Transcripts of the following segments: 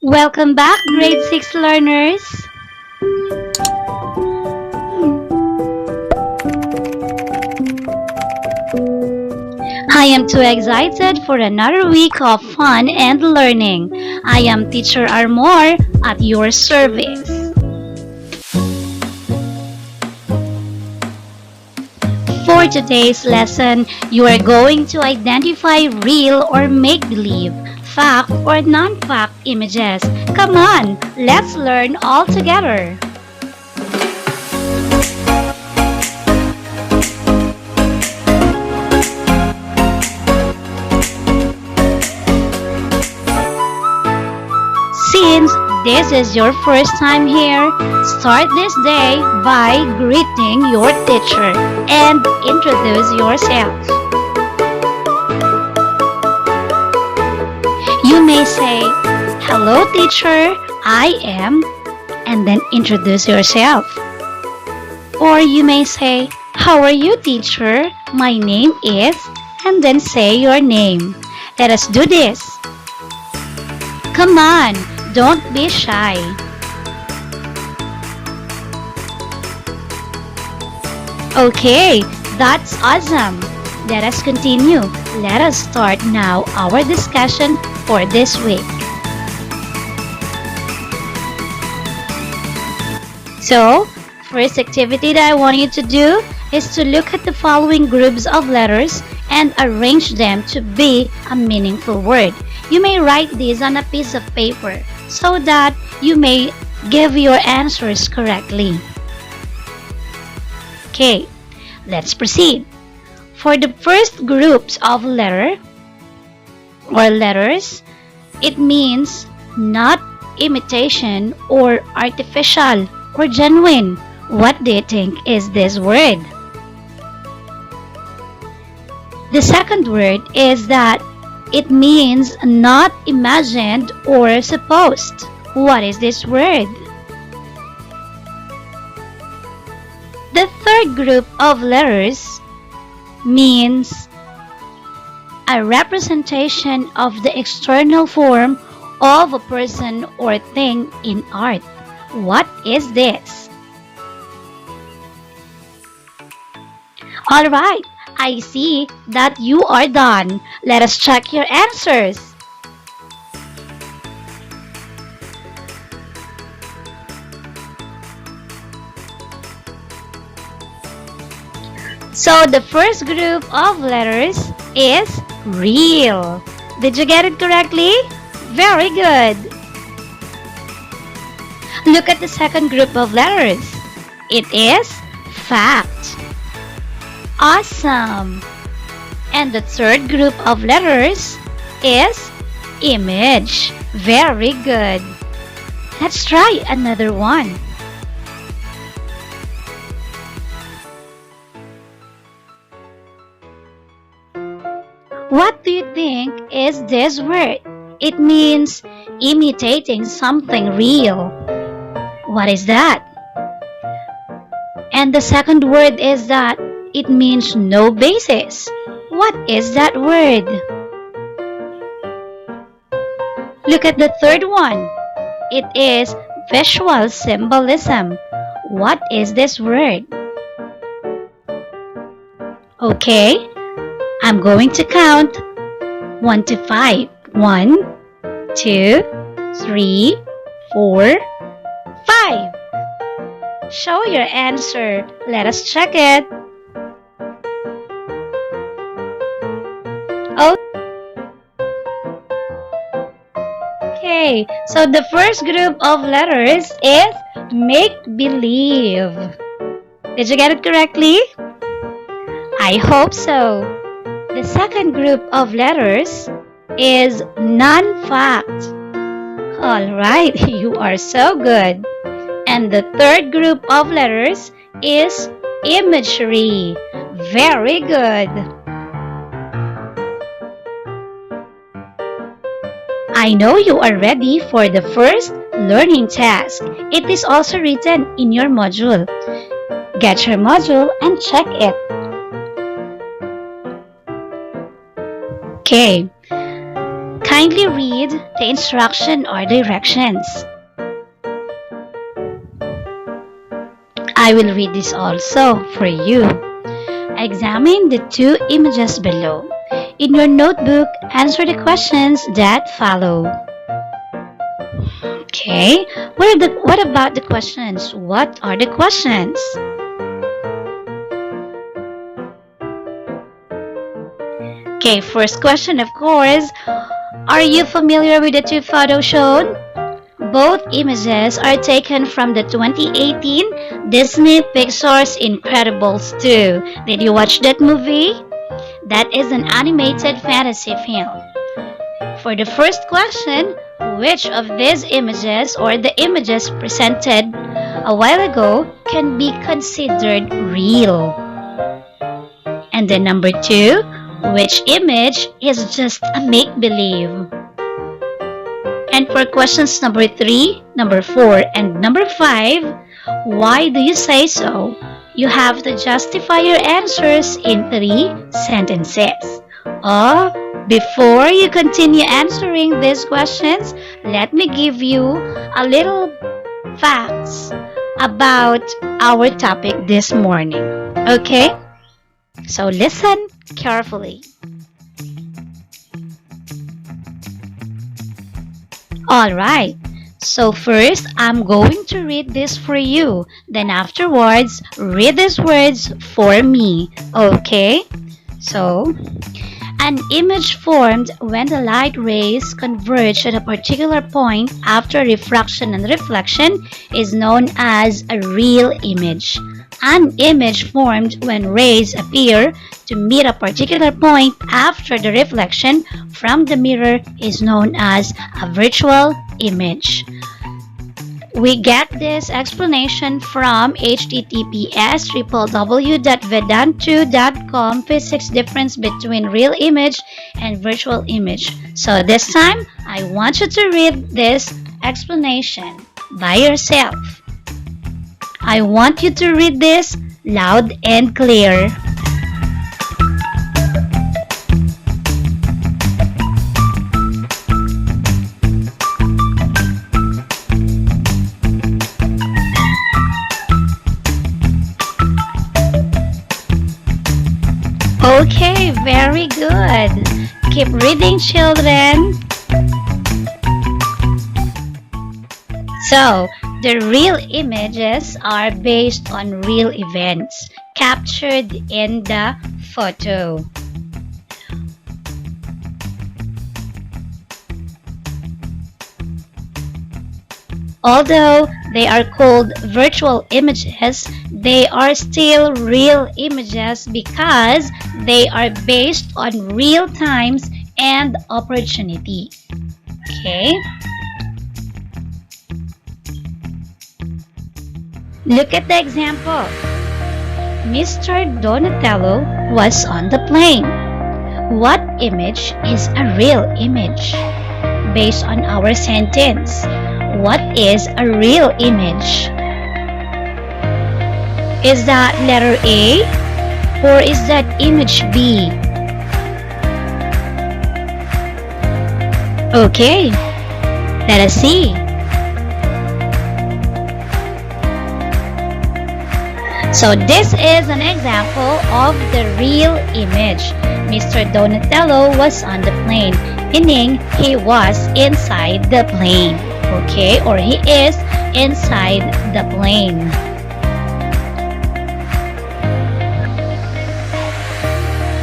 Welcome back, grade 6 learners. I am too excited for another week of fun and learning. I am Teacher Armor at your service. For today's lesson, you are going to identify real or make-believe, fact or non-fact images. Come on, let's learn all together. Since this is your first time here, start this day by greeting your teacher and introduce yourself. You may say, "Hello teacher, I am," and then introduce yourself. Or you may say, "How are you teacher? My name is," and then say your name. Let us do this. Come on, don't be shy. Okay, that's awesome. Let us continue. Let us start now our discussion for this week. So, first activity that I want you to do is to look at the following groups of letters and arrange them to be a meaningful word. You may write these on a piece of paper so that you may give your answers correctly. Okay, let's proceed. For the first groups of letters, it means not imitation or artificial or genuine. What do you think is this word? The second word is that it means not imagined or supposed. What is this word? The third group of letters means a representation of the external form of a person or thing in art. What is this? Alright, I see that you are done. Let us check your answers. So the first group of letters is real. Did you get it correctly? Very good. Look at the second group of letters. It is fact. Awesome. And the third group of letters is image. Very good. Let's try another one. What do you think is this word? It means imitating something real. What is that? And the second word is that it means no basis. What is that word? Look at the third one. It is visual symbolism. What is this word? Okay, I'm going to count 1 to 5. 1, 2, 3, 4, 5. Show your answer. Let us check it. Okay, so the first group of letters is make-believe. Did you get it correctly? I hope so. The second group of letters is non-fact. Alright, you are so good. And the third group of letters is imagery. Very good. I know you are ready for the first learning task. It is also written in your module. get your module and check it. Okay. Kindly read the instruction or directions. I will read this also for you. Examine the two images below. In your notebook, answer the questions that follow. Okay, what about the questions? What are the questions? Okay, first question, of course. Are you familiar with the two photos shown? Both images are taken from the 2018 Disney Pixar's Incredibles 2. Did you watch that movie? That is an animated fantasy film. For the first question, which of these images or the images presented a while ago can be considered real? And then number 2, which image is just a make-believe? And for questions number 3, number 4, and number 5, why do you say so? You have to justify your answers in 3 sentences. Before you continue answering these questions, let me give you a little facts about our topic this morning. Okay? So listen carefully. Alright, so first I'm going to read this for you. Then afterwards, read these words for me. Okay? So, an image formed when the light rays converge at a particular point after refraction and reflection is known as a real image. An image formed when rays appear to meet a particular point after the reflection from the mirror is known as a virtual image. We get this explanation from https://www.vedant2.com physics difference between real image and virtual image. So this time, I want you to read this explanation by yourself. I want you to read this loud and clear. Okay, very good. Keep reading, children. So, the real images are based on real events captured in the photo. Although they are called virtual images, they are still real images because they are based on real times and opportunity. Okay? Look at the example. Mr. Donatello was on the plane. What image is a real image? Based on our sentence, what is a real image? Is that letter A or is that image B? Okay, let us see. So this is an example of the real image. Mr. Donatello was on the plane, meaning he was inside the plane. Okay, or he is inside the plane.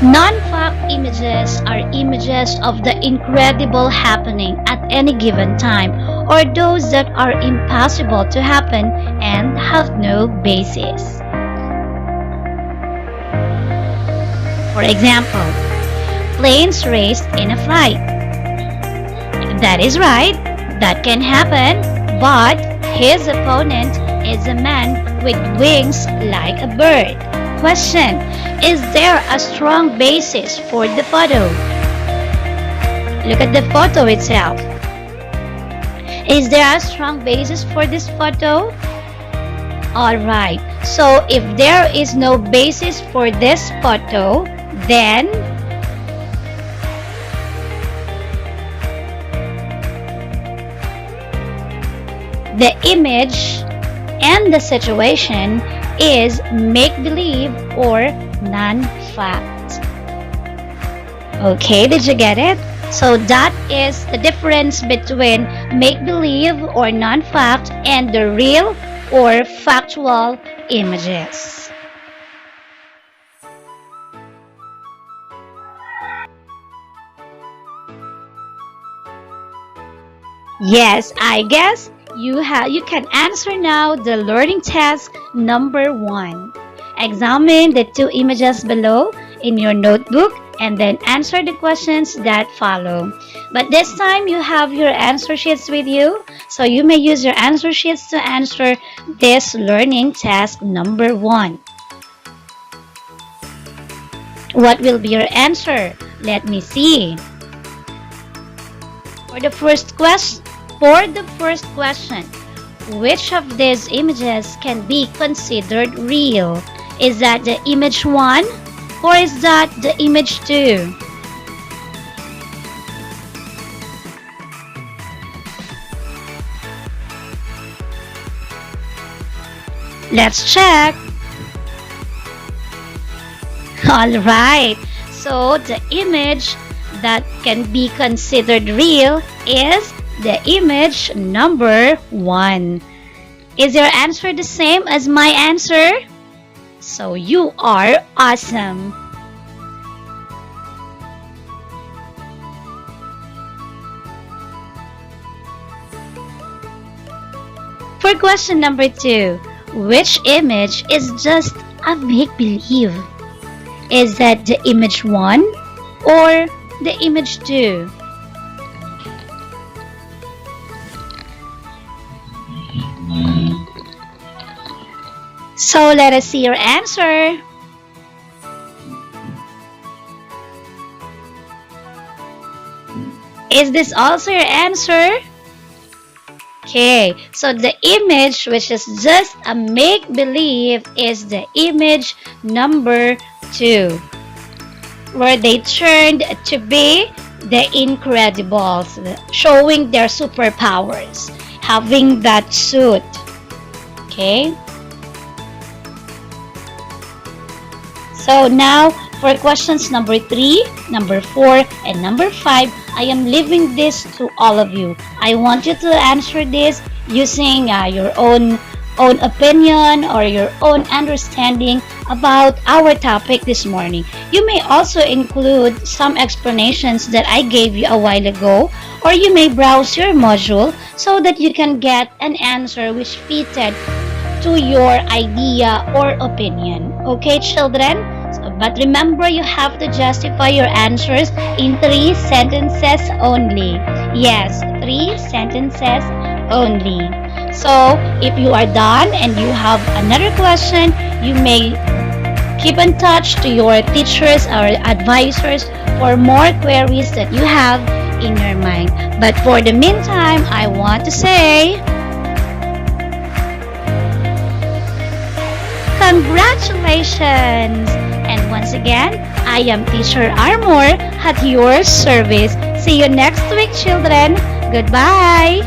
Non-fact images are images of the incredible happening at any given time, or those that are impossible to happen and have no basis. For example, planes raced in a flight. That is right, that can happen, but his opponent is a man with wings like a bird. Question: is there a strong basis for the photo? Look at the photo itself. Is there a strong basis for this photo? Alright, so if there is no basis for this photo, then the image and the situation is make-believe or non-fact. Okay, did you get it? So that is the difference between make-believe or non-fact and the real or factual images. Yes, I guess you can answer now the learning task number 1. Examine the 2 images below in your notebook and then answer the questions that follow. But this time you have your answer sheets with you, so you may use your answer sheets to answer this learning task number 1. What will be your answer? Let me see. For the first question, which of these images can be considered real? Is that the image 1 or is that the image 2? Let's check. Alright, so the image that can be considered real is the image number 1. Is your answer the same as my answer? So you are awesome. For question number 2, which image is just a make-believe? Is that the image 1 or the image 2? So let us see your answer. Is this also your answer? Okay, so the image which is just a make-believe is the image number 2, where they turned to be the Incredibles, showing their superpowers, having that suit. Okay. So now, for questions number 3, number 4, and number 5, I am leaving this to all of you. I want you to answer this using your own opinion or your own understanding about our topic this morning. You may also include some explanations that I gave you a while ago, or you may browse your module so that you can get an answer which fitted to your idea or opinion. Okay, children? But remember, you have to justify your answers in 3 sentences only. Yes, 3 sentences only. So, if you are done and you have another question, you may keep in touch to your teachers or advisors for more queries that you have in your mind. But for the meantime, I want to say, congratulations! And once again, I am Teacher Armor at your service. See you next week, children. Goodbye!